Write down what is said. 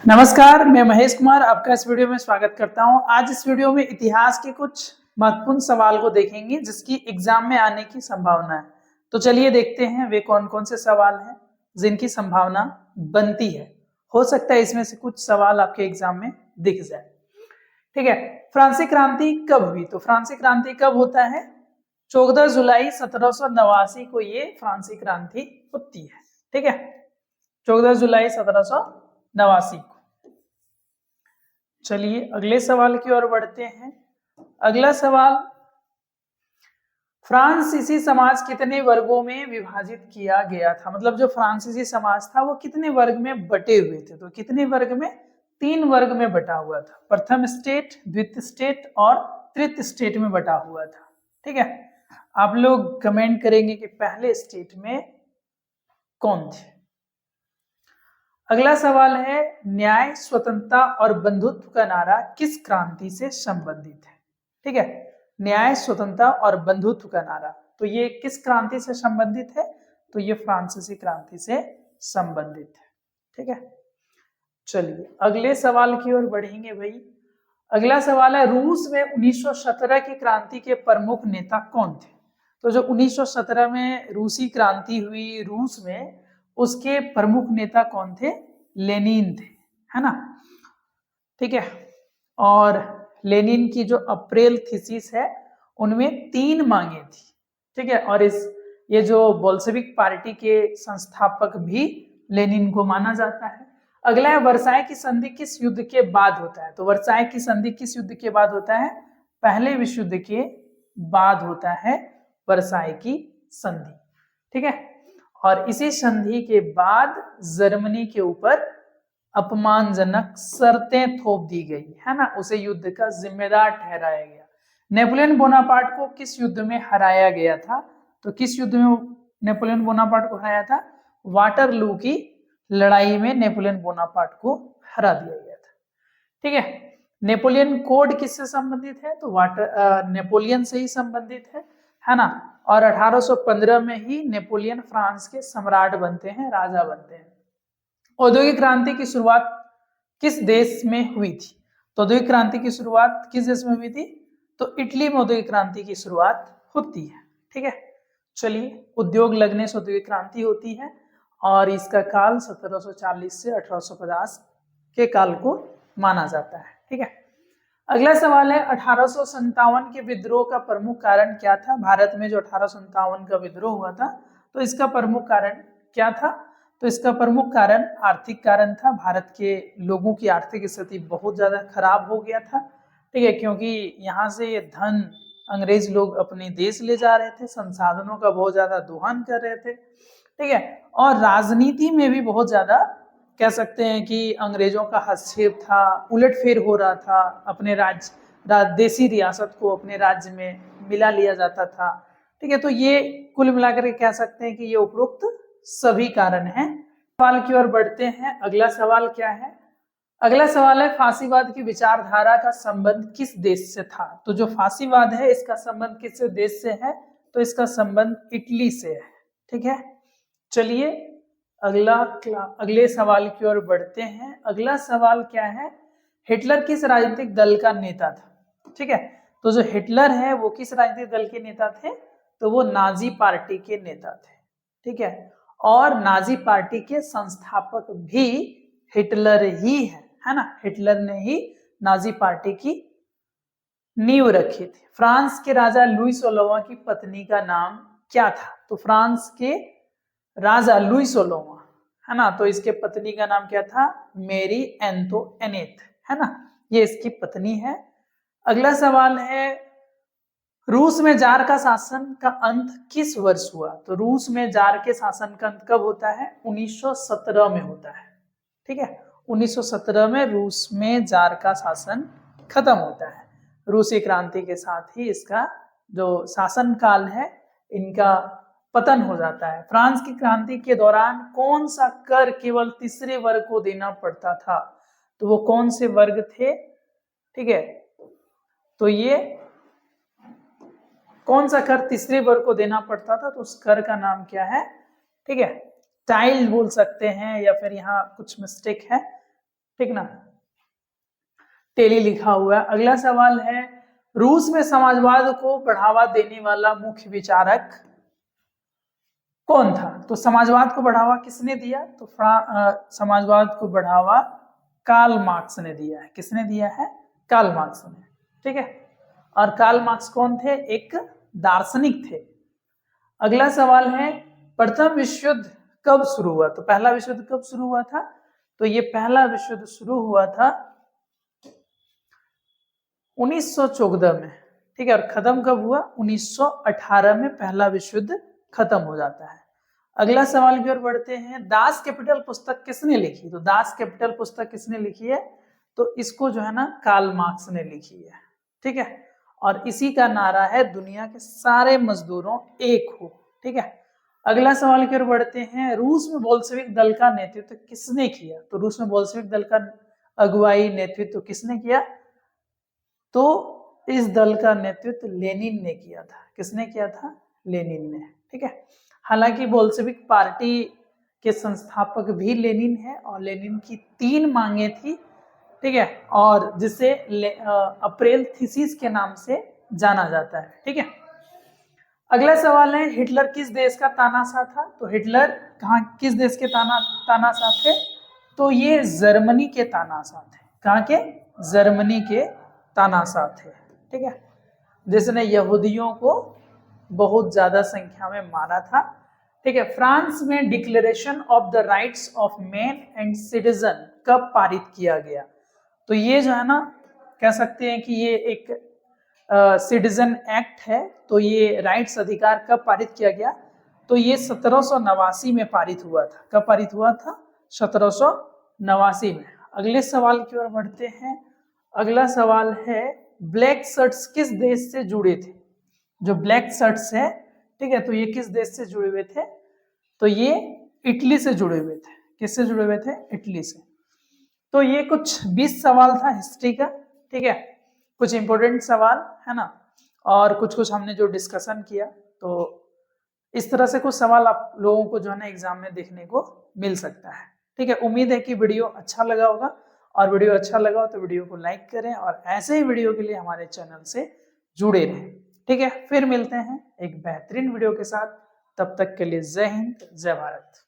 नमस्कार, मैं महेश कुमार आपका इस वीडियो में स्वागत करता हूं। आज इस वीडियो में इतिहास के कुछ महत्वपूर्ण सवाल को देखेंगे जिसकी एग्जाम में आने की संभावना है। तो चलिए देखते हैं वे कौन कौन से सवाल हैं जिनकी संभावना बनती है। हो सकता है इसमें से कुछ सवाल आपके एग्जाम में दिख जाए। ठीक है, फ्रांसीसी क्रांति कब हुई? तो फ्रांसीसी क्रांति कब होता है? 14 जुलाई 1789 को ये फ्रांसीसी क्रांति होती है। ठीक है, 14 जुलाई 1789 को। चलिए अगले सवाल की ओर बढ़ते हैं। अगला सवाल, फ्रांसीसी समाज कितने वर्गों में विभाजित किया गया था? मतलब जो फ्रांसीसी समाज था वो कितने वर्ग में बटे हुए थे? तो कितने वर्ग में? 3 वर्ग में बटा हुआ था। प्रथम स्टेट, द्वितीय स्टेट और तृतीय स्टेट में बटा हुआ था। ठीक है, आप लोग कमेंट करेंगे कि पहले स्टेट में कौन थे। अगला सवाल है, न्याय, स्वतंत्रता और बंधुत्व का नारा किस क्रांति से संबंधित है? ठीक है, न्याय, स्वतंत्रता और बंधुत्व का नारा, तो ये किस क्रांति से संबंधित है? तो ये फ्रांसीसी क्रांति से संबंधित है। ठीक है, चलिए अगले सवाल की ओर बढ़ेंगे भाई। अगला सवाल है, रूस में 1917 की क्रांति के प्रमुख नेता कौन थे? तो जो 1917 में रूसी क्रांति हुई रूस में, उसके प्रमुख नेता कौन थे? लेनिन थे, है ना। ठीक है, और लेनिन की जो अप्रैल थीसिस है उनमें 3 मांगे थी। ठीक है, और ये जो बोल्शेविक पार्टी के संस्थापक भी लेनिन को माना जाता है। अगला है, वर्साय की संधि किस युद्ध के बाद होता है? तो वर्साय की संधि किस युद्ध के बाद होता है? पहले विश्व युद्ध के बाद होता है वर्साय की संधि। ठीक है, और इसी संधि के बाद जर्मनी के ऊपर अपमानजनक शर्तें थोप दी गई, है ना, उसे युद्ध का जिम्मेदार ठहराया गया। नेपोलियन बोनापार्ट को किस युद्ध में हराया गया था? तो किस युद्ध में नेपोलियन बोनापार्ट को हराया था? वाटरलू की लड़ाई में नेपोलियन बोनापार्ट को हरा दिया गया था। ठीक है, नेपोलियन कोड किससे संबंधित है? तो नेपोलियन से ही संबंधित है ना। और 1815 में ही नेपोलियन फ्रांस के सम्राट बनते हैं, राजा बनते हैं। औद्योगिक क्रांति की शुरुआत किस देश में हुई थी? तो औद्योगिक क्रांति की शुरुआत किस देश में हुई थी? तो इटली में औद्योगिक क्रांति की शुरुआत होती है। ठीक है, चलिए उद्योग लगने से औद्योगिक क्रांति होती है और इसका काल 1740 से 1850 के काल को माना जाता है। ठीक है, अगला सवाल है, 1857 के विद्रोह का प्रमुख कारण क्या था? भारत में जो 1857 का विद्रोह हुआ था, तो इसका प्रमुख कारण क्या था? तो इसका प्रमुख कारण आर्थिक कारण था। भारत के लोगों की आर्थिक स्थिति बहुत ज्यादा खराब हो गया था। ठीक है, क्योंकि यहाँ से धन अंग्रेज लोग अपने देश ले जा रहे थे, संसाधनों का बहुत ज्यादा दोहन कर रहे थे। ठीक है, और राजनीति में भी बहुत ज्यादा कह सकते हैं कि अंग्रेजों का हस्तक्षेप था, उलटफेर हो रहा था। अपने देसी रियासत को अपने राज्य में मिला लिया जाता था। ठीक है, तो ये कुल मिलाकर के कह सकते हैं कि ये उपरोक्त सभी कारण हैं। सवाल की ओर बढ़ते हैं। अगला सवाल क्या है? अगला सवाल है, फांसीवाद की विचारधारा का संबंध किस देश से था? तो जो फांसीवाद है इसका संबंध किस देश से है? तो इसका संबंध इटली से है। ठीक है, चलिए अगले सवाल की ओर बढ़ते हैं। अगला सवाल क्या है? हिटलर किस राजनीतिक दल का नेता था? ठीक है, तो जो हिटलर है वो किस राजनीतिक दल के नेता थे? तो वो नाजी पार्टी के नेता थे। ठीक है, और नाजी पार्टी के संस्थापक भी हिटलर ही है ना। हिटलर ने ही नाजी पार्टी की नींव रखी थी। फ्रांस के राजा लुई 16वां की पत्नी का नाम क्या था? तो फ्रांस के राजा लुई 16वां, है ना, तो इसके पत्नी का नाम क्या था? मेरी एंटोनेट, है ना, ये इसकी पत्नी है। अगला सवाल है, रूस में जार का शासन का अंत किस वर्ष हुआ? तो रूस में जार के शासन का अंत कब होता है? 1917 में होता है। ठीक है, 1917 में रूस में जार का शासन खत्म होता है। रूसी क्रांति के साथ ही इसका जो शासन काल है इनका पतन हो जाता है। फ्रांस की क्रांति के दौरान कौन सा कर केवल तीसरे वर्ग को देना पड़ता था? तो वो कौन से वर्ग थे? ठीक है, तो ये कौन सा कर तीसरे वर्ग को देना पड़ता था? तो उस कर का नाम क्या है? ठीक है, टाइल बोल सकते हैं या फिर यहाँ कुछ मिस्टेक है, ठीक ना, टेली लिखा हुआ है। अगला सवाल है, रूस में समाजवाद को बढ़ावा देने वाला मुख्य विचारक कौन था? तो समाजवाद को बढ़ावा किसने दिया? तो समाजवाद को बढ़ावा कार्ल मार्क्स ने दिया है। किसने दिया है? कार्ल मार्क्स ने। ठीक है, और कार्ल मार्क्स कौन थे? एक दार्शनिक थे। अगला सवाल है, प्रथम विश्व युद्ध कब शुरू हुआ? तो पहला विश्व युद्ध कब शुरू हुआ था? तो ये पहला विश्व युद्ध शुरू हुआ था 1914 में। ठीक है, और खत्म कब हुआ? 1918 में पहला विश्व युद्ध खत्म हो जाता है। अगला सवाल की ओर बढ़ते हैं, दास कैपिटल पुस्तक किसने लिखी? तो दास कैपिटल पुस्तक किसने लिखी है? तो इसको जो है ना कार्ल मार्क्स ने लिखी है। ठीक है, और इसी का नारा है, दुनिया के सारे मजदूरों एक हो। ठीक है, अगला सवाल की ओर बढ़ते हैं, रूस में बोल्शेविक दल का नेतृत्व किसने किया? तो रूस में बोल्शेविक दल का अगुवाई नेतृत्व किसने किया? तो इस दल का नेतृत्व लेनिन ने किया था। किसने किया था? लेनिन ने। ठीक है, हालांकि बोल्शेविक पार्टी के संस्थापक भी लेनिन है और लेनिन की 3 मांगे थी। ठीक है, और जिसे अप्रैल थीसिस के नाम से जाना जाता है। ठीक है, अगला सवाल है, हिटलर किस देश का तानाशाह था? तो हिटलर किस देश के तानाशाह थे? तो ये जर्मनी के तानाशाह थे। कहाँ के? जर्मनी के तानाशाह थे। ठीक है, जिसने यहूदियों को बहुत ज्यादा संख्या में मारा था। ठीक है, फ्रांस में declaration of the rights of man and citizen कब पारित किया गया? तो ये जो है ना, कह सकते हैं कि ये एक सिटीजन एक्ट है। तो ये राइट्स अधिकार कब पारित किया गया? तो ये 1789 में पारित हुआ था। कब पारित हुआ था? 1789 में। अगले सवाल की ओर बढ़ते हैं। अगला सवाल है, ब्लैक शर्ट्स किस देश से जुड़े थे? जो ब्लैक शर्ट्स है, ठीक है, तो ये किस देश से जुड़े हुए थे? तो ये इटली से जुड़े हुए थे। किससे जुड़े हुए थे? इटली से। तो ये कुछ 20 सवाल था हिस्ट्री का। ठीक है, कुछ इंपॉर्टेंट सवाल है ना, और कुछ कुछ हमने जो डिस्कशन किया। तो इस तरह से कुछ सवाल आप लोगों को जो है ना एग्जाम में देखने को मिल सकता है। ठीक है, उम्मीद है कि वीडियो अच्छा लगा होगा, और वीडियो अच्छा लगा हो तो वीडियो को लाइक करें, और ऐसे ही वीडियो के लिए हमारे चैनल से जुड़े रहें। ठीक है, फिर मिलते हैं एक बेहतरीन वीडियो के साथ। तब तक के लिए जय हिंद, जय भारत।